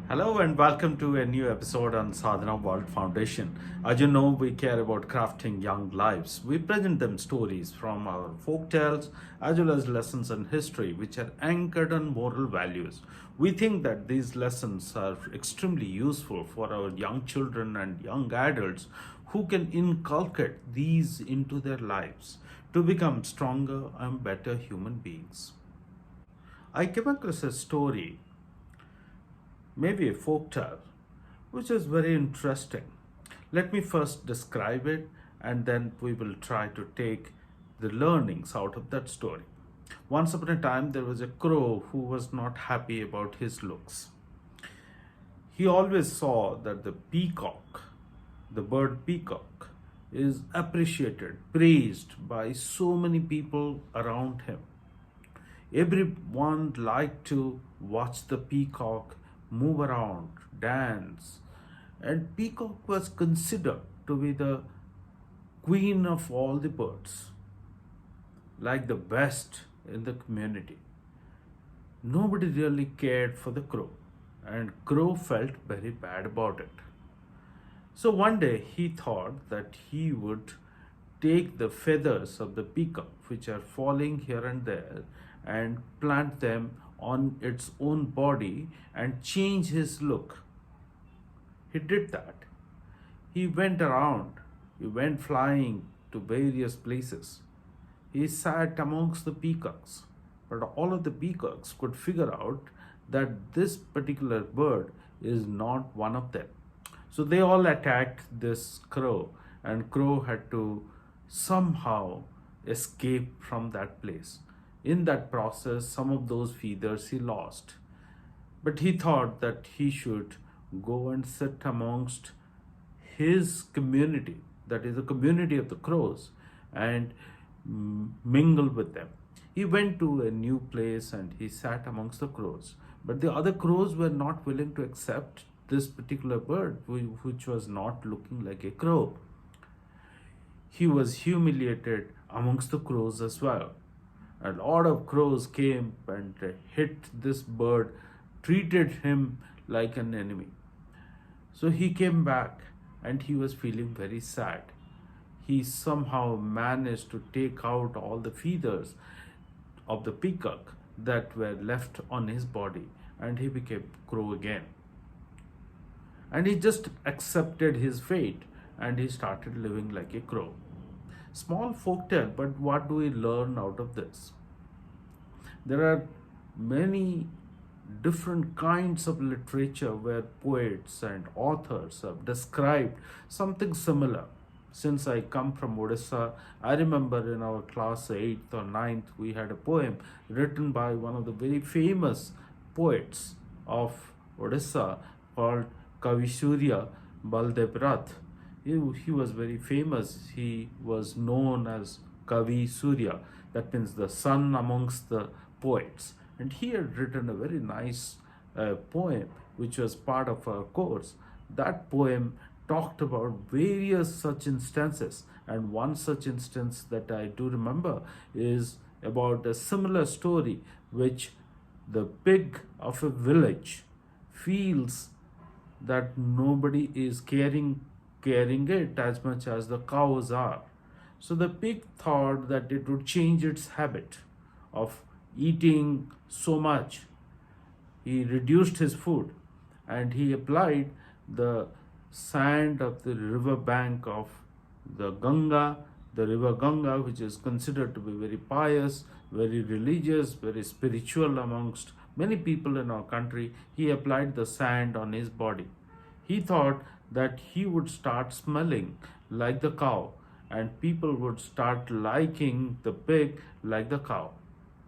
Hello and welcome to a new episode on Sadhana World Foundation. As you know, we care about crafting young lives. We present them stories from our folk tales as well as lessons in history which are anchored on moral values. We think that these lessons are extremely useful for our young children and young adults who can inculcate these into their lives to become stronger and better human beings. I came across a story, maybe a folk tale, which is very interesting. Let me first describe it and then we will try to take the learnings out of that story. Once upon a time, there was a crow who was not happy about his looks. He always saw that the peacock, the bird peacock, is appreciated, praised by so many people around him. Everyone liked to watch the peacock move around, dance, and peacock was considered to be the queen of all the birds, like the best in the community. Nobody really cared for the crow, and crow felt very bad about it. So one day he thought that he would take the feathers of the peacock, which are falling here and there, and plant them on its own body and change his look. He did that. He went around, he went flying to various places. He sat amongst the peacocks, but all of the peacocks could figure out that this particular bird is not one of them. So they all attacked this crow, and crow had to somehow escape from that place. In that process, some of those feathers he lost. But he thought that he should go and sit amongst his community, that is the community of the crows, and mingle with them. He went to a new place and he sat amongst the crows. But the other crows were not willing to accept this particular bird, which was not looking like a crow. He was humiliated amongst the crows as well. A lot of crows came and hit this bird, treated him like an enemy. So he came back and he was feeling very sad. He somehow managed to take out all the feathers of the peacock that were left on his body, and he became crow again. And he just accepted his fate and he started living like a crow. Small folktale, but what do we learn out of this? There are many different kinds of literature where poets and authors have described something similar. Since I come from Odisha, I remember in our class 8th or ninth, we had a poem written by one of the very famous poets of Odisha called Kavi Surya Baldev Rath. He was very famous. He was known as Kavi Surya, that means the sun amongst the poets. And he had written a very nice poem which was part of our course. That poem talked about various such instances, and one such instance that I do remember is about a similar story which the pig of a village feels that nobody is caring it as much as the cows are. So the pig thought that it would change its habit of eating so much. He reduced his food and he applied the sand of the river bank of the river Ganga, which is considered to be very pious, very religious, very spiritual amongst many people in our country. He applied the sand on his body. He thought that he would start smelling like the cow and people would start liking the pig like the cow.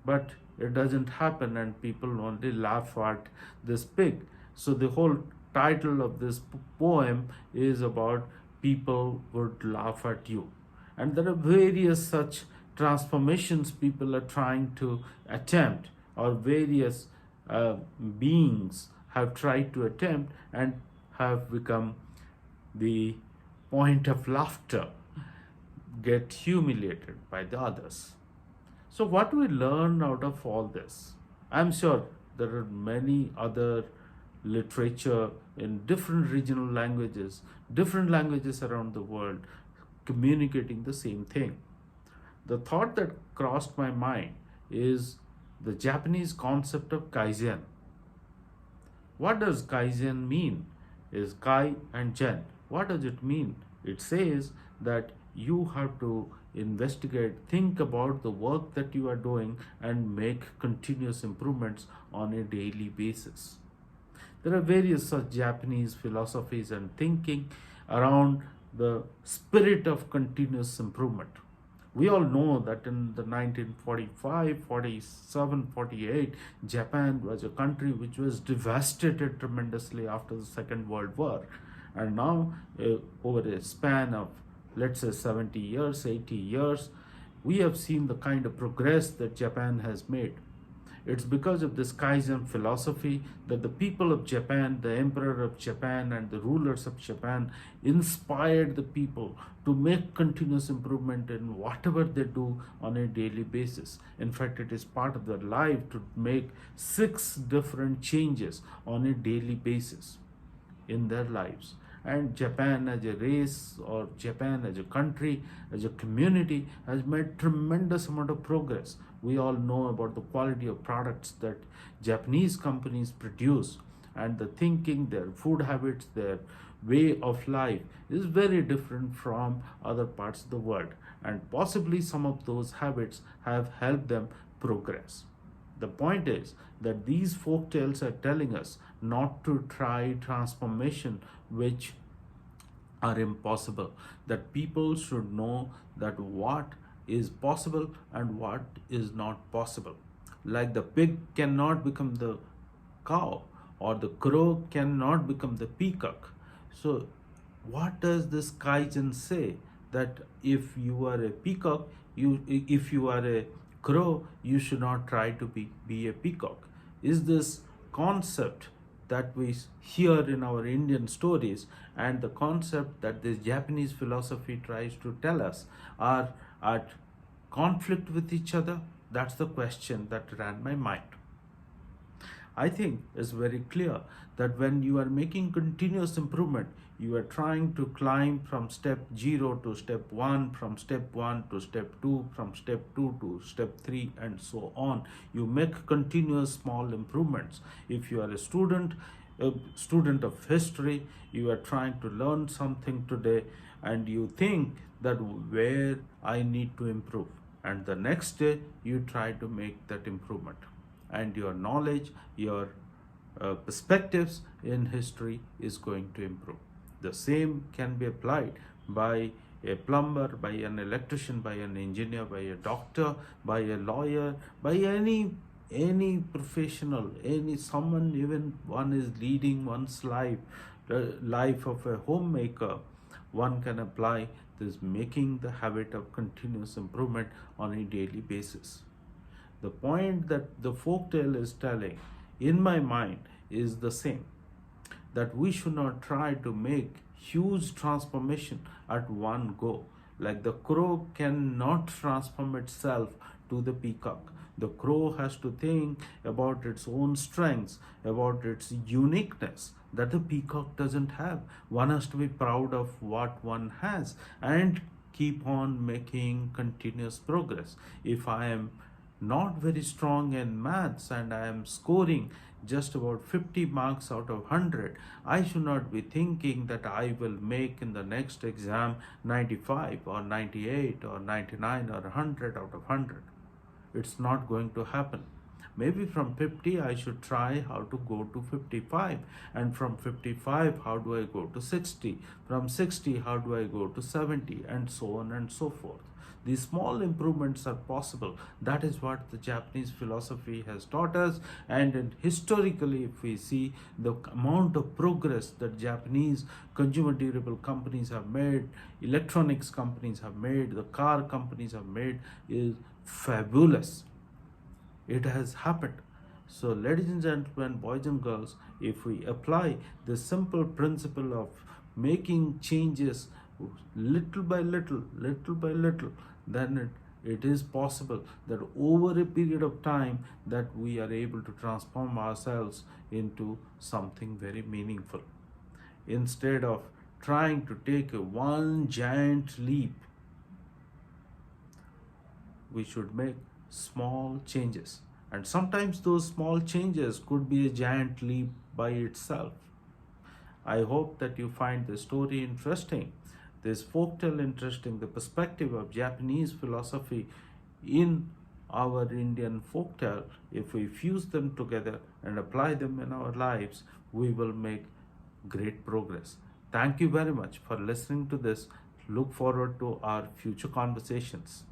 But it doesn't happen and people only laugh at this pig. So the whole title of this poem is about people would laugh at you. And there are various such transformations people are trying to attempt, or various beings have tried to attempt and have become the point of laughter, get humiliated by the others. So, what do we learn out of all this? I'm sure there are many other literature in different regional languages, different languages around the world, communicating the same thing. The thought that crossed my mind is the Japanese concept of Kaizen. What does Kaizen mean? Is Kai and Zen. What does it mean? It says that you have to investigate, think about the work that you are doing, and make continuous improvements on a daily basis. There are various such Japanese philosophies and thinking around the spirit of continuous improvement. We all know that in the 1945, 47, 48, Japan was a country which was devastated tremendously after the Second World War. And now, over a span of, let's say, 70 years, 80 years, we have seen the kind of progress that Japan has made. It's because of this Kaizen philosophy that the people of Japan, the emperor of Japan, and the rulers of Japan inspired the people to make continuous improvement in whatever they do on a daily basis. In fact, it is part of their life to make 6 different changes on a daily basis in their lives. And Japan as a race, or Japan as a country, as a community, has made tremendous amount of progress. We all know about the quality of products that Japanese companies produce, and the thinking, their food habits, their way of life is very different from other parts of the world, and possibly some of those habits have helped them progress. The point is that these folk tales are telling us not to try transformation which are impossible, that people should know that what is possible and what is not possible. Like the pig cannot become the cow, or the crow cannot become the peacock. So, what does this Kaizen say? That if you are a peacock, if you are a crow, you should not try to be a peacock. Is this concept that we hear in our Indian stories and the concept that this Japanese philosophy tries to tell us are at conflict with each other? That's the question that ran my mind. I think it's very clear that when you are making continuous improvement, you are trying to climb from step 0 to step 1, from step 1 to step 2, from step 2 to step 3, and so on. You make continuous small improvements. If you are a student of history, you are trying to learn something today, and you think that where I need to improve, and the next day you try to make that improvement, and your knowledge, your perspectives in history is going to improve. The same can be applied by a plumber, by an electrician, by an engineer, by a doctor, by a lawyer, by any professional, any someone, even one is leading one's life, the life of a homemaker. One can apply this, making the habit of continuous improvement on a daily basis. The point that the folktale is telling in my mind is the same, that we should not try to make huge transformation at one go. Like the crow cannot transform itself to the peacock. The crow has to think about its own strengths, about its uniqueness that the peacock doesn't have. One has to be proud of what one has and keep on making continuous progress. If I am not very strong in maths and I am scoring just about 50 marks out of 100, I should not be thinking that I will make in the next exam 95 or 98 or 99 or 100 out of 100. It's not going to happen. Maybe from 50 I should try how to go to 55, and from 55 how do I go to 60, from 60 how do I go to 70, and so on and so forth. These small improvements are possible. That is what the Japanese philosophy has taught us, and historically, if we see the amount of progress that Japanese consumer durable companies have made, electronics companies have made, the car companies have made, is fabulous. It has happened. So, ladies and gentlemen, boys and girls, if we apply the simple principle of making changes little by little, then It is possible that over a period of time that we are able to transform ourselves into something very meaningful. Instead of trying to take a one giant leap, we should make small changes. And sometimes those small changes could be a giant leap by itself. I hope that you find the story interesting, this folktale interesting, the perspective of Japanese philosophy in our Indian folktale. If we fuse them together and apply them in our lives, we will make great progress. Thank you very much for listening to this. Look forward to our future conversations.